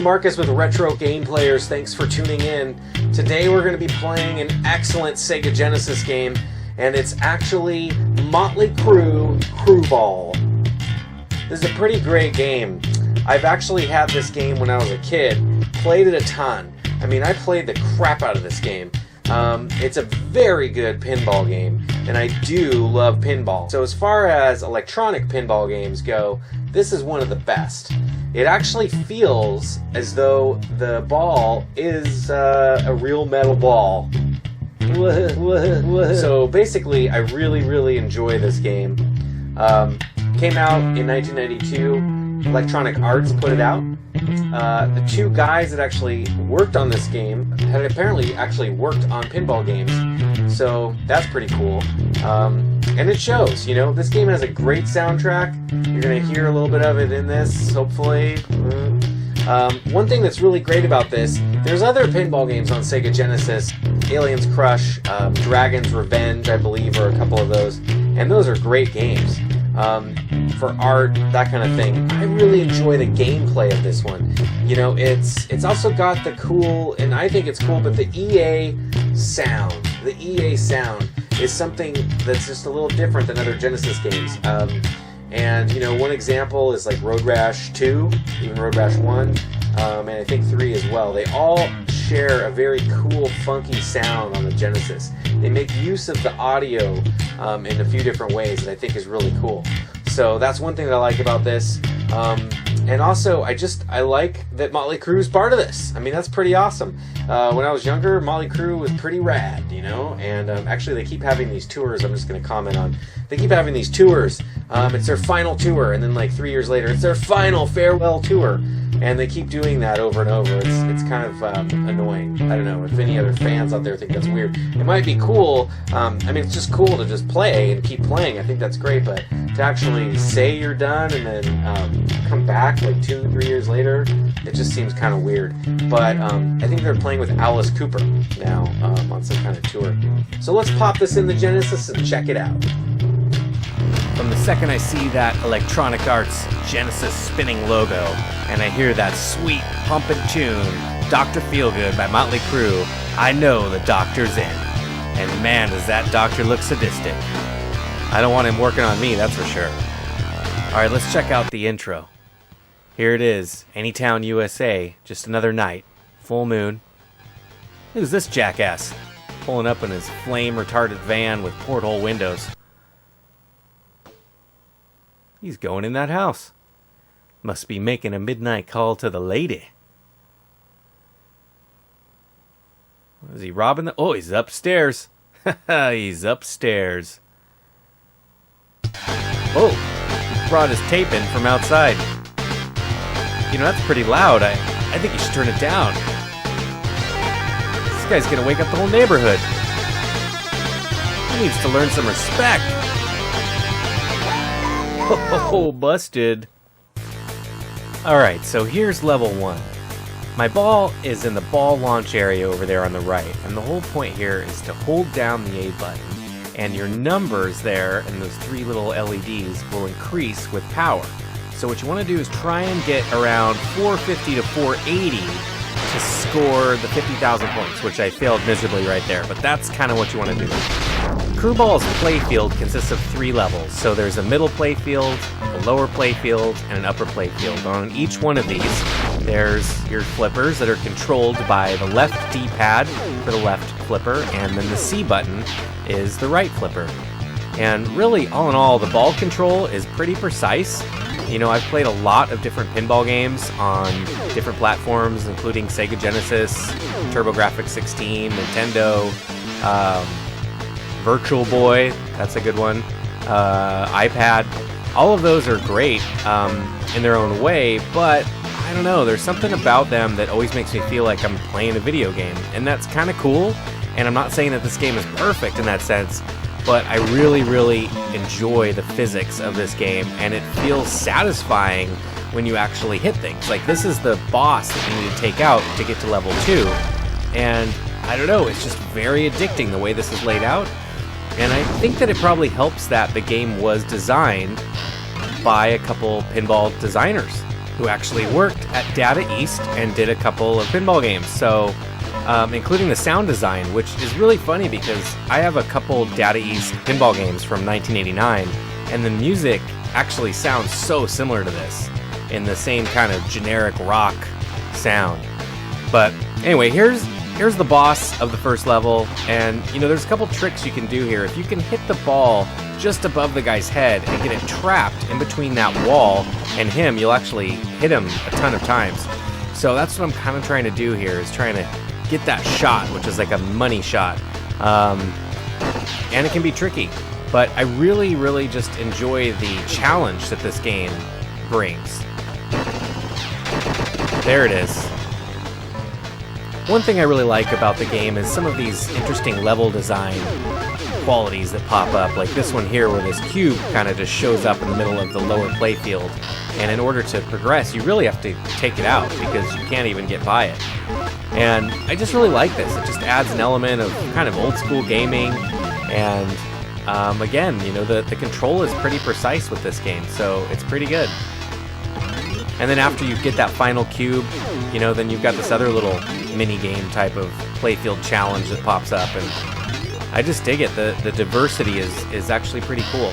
Marcus with Retro Game Players. Thanks for tuning in. Today we're going to be playing an excellent Sega Genesis game, and it's actually Motley Crue Ball. This is a pretty great game. I've actually had this game when I was a kid, played it a ton. I mean, I played the crap out of this game. It's a very good pinball game, and I do love pinball. So as far as electronic pinball games go, this is one of the best. It actually feels as though the ball is a real metal ball. So basically, I really enjoy this game. Came out in 1992. Electronic Arts put it out. The two guys that actually worked on this game had apparently actually worked on pinball games, so that's pretty cool. And it shows, you know, this game has a great soundtrack. You're going to hear a little bit of it in this, hopefully. One thing that's really great about this, there's other pinball games on Sega Genesis. Alien's Crush, Dragon's Revenge, I believe, are a couple of those. And those are great games. For art, that kind of thing. I really enjoy the gameplay of this one. You know, it's also got the cool, and I think it's cool, but the EA sound. The EA sound is something that's just a little different than other Genesis games. And, you know, one example is like Road Rash 2, even Road Rash 1, and I think 3 as well. They all share a very cool, funky sound on the Genesis. They make use of the audio in a few different ways that I think is really cool. So that's one thing that I like about this. And also, I like that Motley Crue is part of this. I mean, that's pretty awesome. When I was younger, Motley Crue was pretty rad, you know? And actually, they keep having these tours. I'm just going to comment on. They keep having these tours. It's their final tour, and then like 3 years later, it's their final farewell tour. And they keep doing that over and over. It's kind of annoying. I don't know if any other fans out there think that's weird. It might be cool. I mean, it's just cool to just play and keep playing. I think that's great. But to actually say you're done and then come back like 2-3 years later, it just seems kind of weird. But I think they're playing with Alice Cooper now on some kind of tour. So let's pop this in the Genesis and check it out. From the second I see that Electronic Arts Genesis spinning logo, and I hear that sweet, pumpin' tune, Dr. Feelgood by Motley Crue, I know the doctor's in. And man, does that doctor look sadistic. I don't want him working on me, that's for sure. Alright, let's check out the intro. Here it is, Anytown, USA, just another night, full moon. Who's this jackass? Pulling up in his flame-retarded van with porthole windows. He's going in that house. Must be making a midnight call to the lady. Is he robbing the... Oh, he's upstairs. He's upstairs. Oh, he brought his tape in from outside. You know, that's pretty loud. I think you should turn it down. This guy's gonna wake up the whole neighborhood. He needs to learn some respect. Oh, busted. Alright, so here's level 1. My ball is in the ball launch area over there on the right, and the whole point here is to hold down the A button, and your numbers there and those 3 little LEDs will increase with power. So what you want to do is try and get around 450 to 480 to score the 50,000 points, which I failed miserably right there, but that's kind of what you want to do. Crue Ball's playfield consists of 3 levels, so there's a middle playfield, a lower playfield, and an upper playfield. On each one of these, there's your flippers that are controlled by the left D-pad for the left flipper, and then the C button is the right flipper. And really, all in all, the ball control is pretty precise. You know, I've played a lot of different pinball games on different platforms, including Sega Genesis, TurboGrafx 16, Nintendo, Virtual Boy, that's a good one, iPad. All of those are great in their own way, but I don't know, there's something about them that always makes me feel like I'm playing a video game, and that's kind of cool. And I'm not saying that this game is perfect in that sense, but I really enjoy the physics of this game, and it feels satisfying when you actually hit things. Like, this is the boss that you need to take out to get to level 2, and I don't know, it's just very addicting the way this is laid out. And I think that it probably helps that the game was designed by a couple pinball designers. who actually worked at Data East and did a couple of pinball games. So, including the sound design, which is really funny because I have a couple Data East pinball games from 1989, and the music actually sounds so similar to this, in the same kind of generic rock sound. But anyway, here's the boss of the first level, and there's a couple tricks you can do here. If you can hit the ball just above the guy's head and get it trapped in between that wall and him, you'll actually hit him a ton of times. So that's what I'm kind of trying to do here, is trying to get that shot, which is like a money shot. And it can be tricky, but I really, really just enjoy the challenge that this game brings. There it is. One thing I really like about the game is some of these interesting level design qualities that pop up, like this one here where this cube kind of just shows up in the middle of the lower playfield, and in order to progress you really have to take it out because you can't even get by it. And I just really like this. It just adds an element of kind of old school gaming, and again, the control is pretty precise with this game, so it's pretty good. And then after you get that final cube, then you've got this other little mini game type of playfield challenge that pops up, and I just dig it. The diversity is actually pretty cool.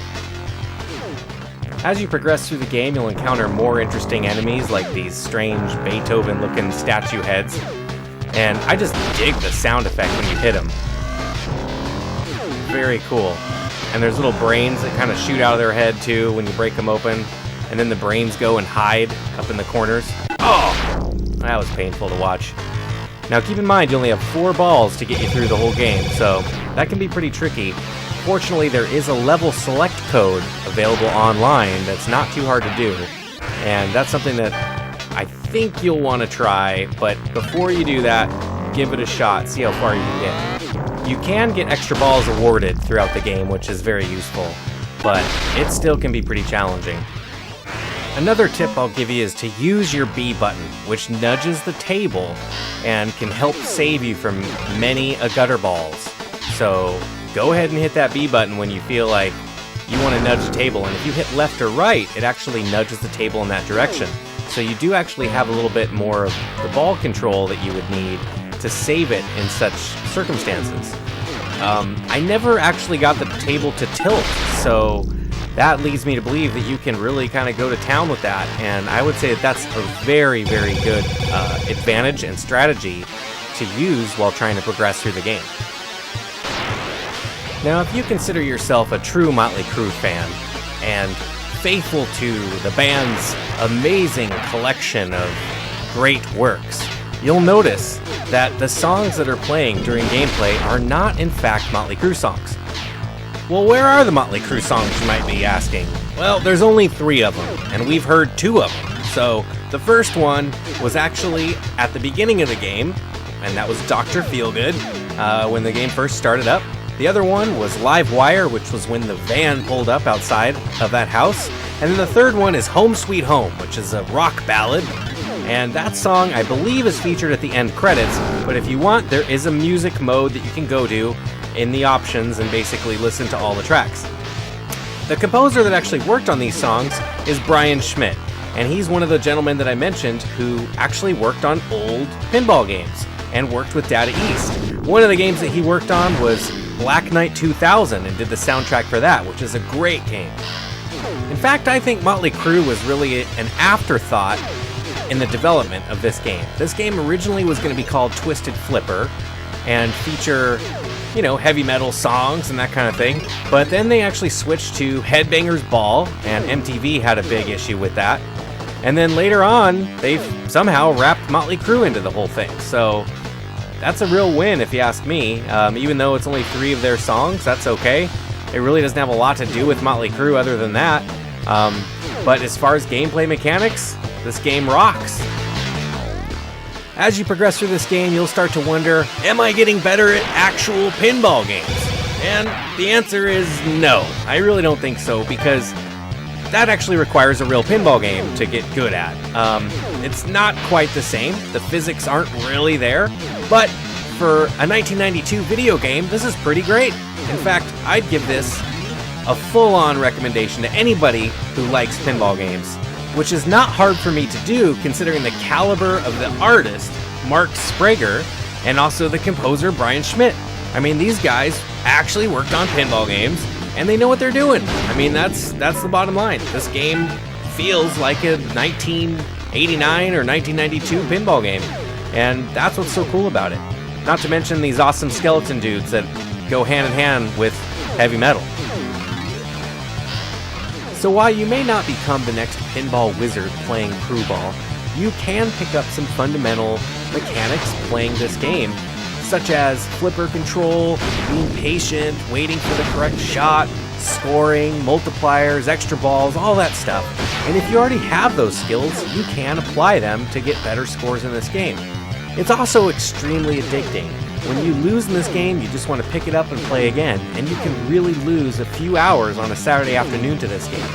As you progress through the game, you'll encounter more interesting enemies like these strange Beethoven-looking statue heads, and I just dig the sound effect when you hit them. Very cool. And there's little brains that kind of shoot out of their head too when you break them open, and then the brains go and hide up in the corners. Oh, that was painful to watch. Now keep in mind you only have 4 balls to get you through the whole game, so that can be pretty tricky. Fortunately, there is a level select code available online that's not too hard to do, and that's something that I think you'll want to try, but before you do that, give it a shot, see how far you can get. You can get extra balls awarded throughout the game, which is very useful, but it still can be pretty challenging. Another tip I'll give you is to use your B button, which nudges the table and can help save you from many gutter balls. So go ahead and hit that B button when you feel like you want to nudge the table, and if you hit left or right, it actually nudges the table in that direction. So you do actually have a little bit more of the ball control that you would need to save it in such circumstances. I never actually got the table to tilt, so that leads me to believe that you can really kind of go to town with that, and I would say that that's a very, very good advantage and strategy to use while trying to progress through the game. Now, if you consider yourself a true Motley Crue fan and faithful to the band's amazing collection of great works, you'll notice that the songs that are playing during gameplay are not in fact Motley Crue songs. Well, where are the Motley Crue songs, you might be asking? Well, there's only 3 of them, and we've heard 2 of them. So, the first one was actually at the beginning of the game, and that was Dr. Feelgood, when the game first started up. The other one was Live Wire, which was when the van pulled up outside of that house. And then the third one is Home Sweet Home, which is a rock ballad. And that song, I believe, is featured at the end credits, but if you want, there is a music mode that you can go to in the options and basically listen to all the tracks. The composer that actually worked on these songs is Brian Schmidt, and he's one of the gentlemen that I mentioned who actually worked on old pinball games and worked with Data East. One of the games that he worked on was Black Knight 2000 and did the soundtrack for that, which is a great game. In fact, I think Motley Crue was really an afterthought in the development of this game. This game originally was going to be called Twisted Flipper and feature, heavy metal songs and that kind of thing, but then they actually switched to Headbangers Ball, and MTV had a big issue with that. And then later on, they somehow wrapped Motley Crue into the whole thing. So that's a real win if you ask me. Even though it's only 3 of their songs, that's okay. It really doesn't have a lot to do with Motley Crue other than that. But as far as gameplay mechanics, this game rocks. As you progress through this game, you'll start to wonder, am I getting better at actual pinball games? And the answer is no. I really don't think so, because that actually requires a real pinball game to get good at. It's not quite the same. The physics aren't really there. But for a 1992 video game, this is pretty great. In fact, I'd give this a full-on recommendation to anybody who likes pinball games. which is not hard for me to do considering the caliber of the artist, Mark Sprager, and also the composer, Brian Schmidt. I mean, these guys actually worked on pinball games, and they know what they're doing. I mean, that's the bottom line. This game feels like a 1989 or 1992 pinball game, and that's what's so cool about it. Not to mention these awesome skeleton dudes that go hand in hand with heavy metal. So while you may not become the next pinball wizard playing Crue Ball, you can pick up some fundamental mechanics playing this game, such as flipper control, being patient, waiting for the correct shot, scoring, multipliers, extra balls, all that stuff. And if you already have those skills, you can apply them to get better scores in this game. It's also extremely addicting. When you lose in this game, you just want to pick it up and play again, and you can really lose a few hours on a Saturday afternoon to this game.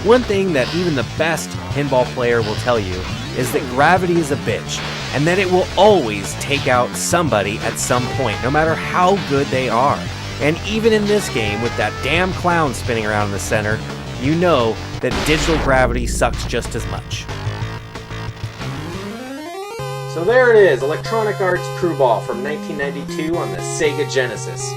One thing that even the best pinball player will tell you is that gravity is a bitch, and that it will always take out somebody at some point, no matter how good they are. And even in this game, with that damn clown spinning around in the center, you know that digital gravity sucks just as much. So there it is, Electronic Arts Crue Ball from 1992 on the Sega Genesis.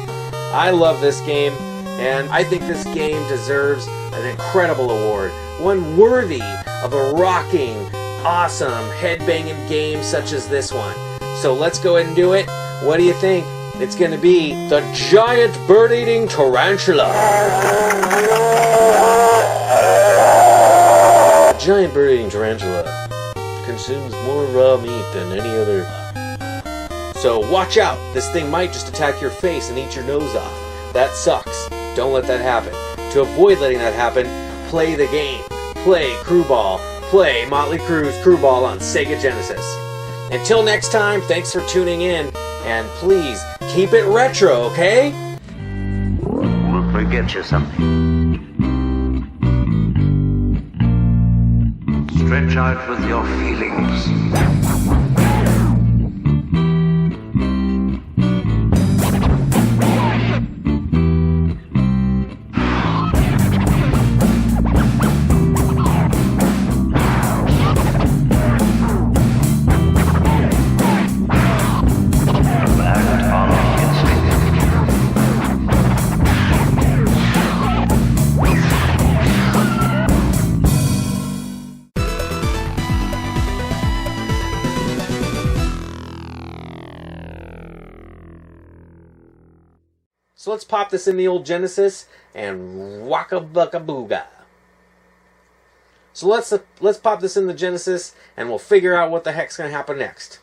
I love this game, and I think this game deserves an incredible award, one worthy of a rocking, awesome, headbanging game such as this one. So let's go ahead and do it. What do you think? It's going to be the giant bird-eating tarantula. The giant bird-eating tarantula consumes more raw meat than any other. So watch out. This thing might just attack your face and eat your nose off. That sucks. Don't let that happen. To avoid letting that happen, play the game. Play Crue Ball. Play Motley Crue's Crue Ball on Sega Genesis. Until next time, thanks for tuning in, and please keep it retro, okay? We'll forget you something. Stretch out with your feelings. So let's pop this in the old Genesis and waka bucka booga. So let's pop this in the Genesis and we'll figure out what the heck's going to happen next.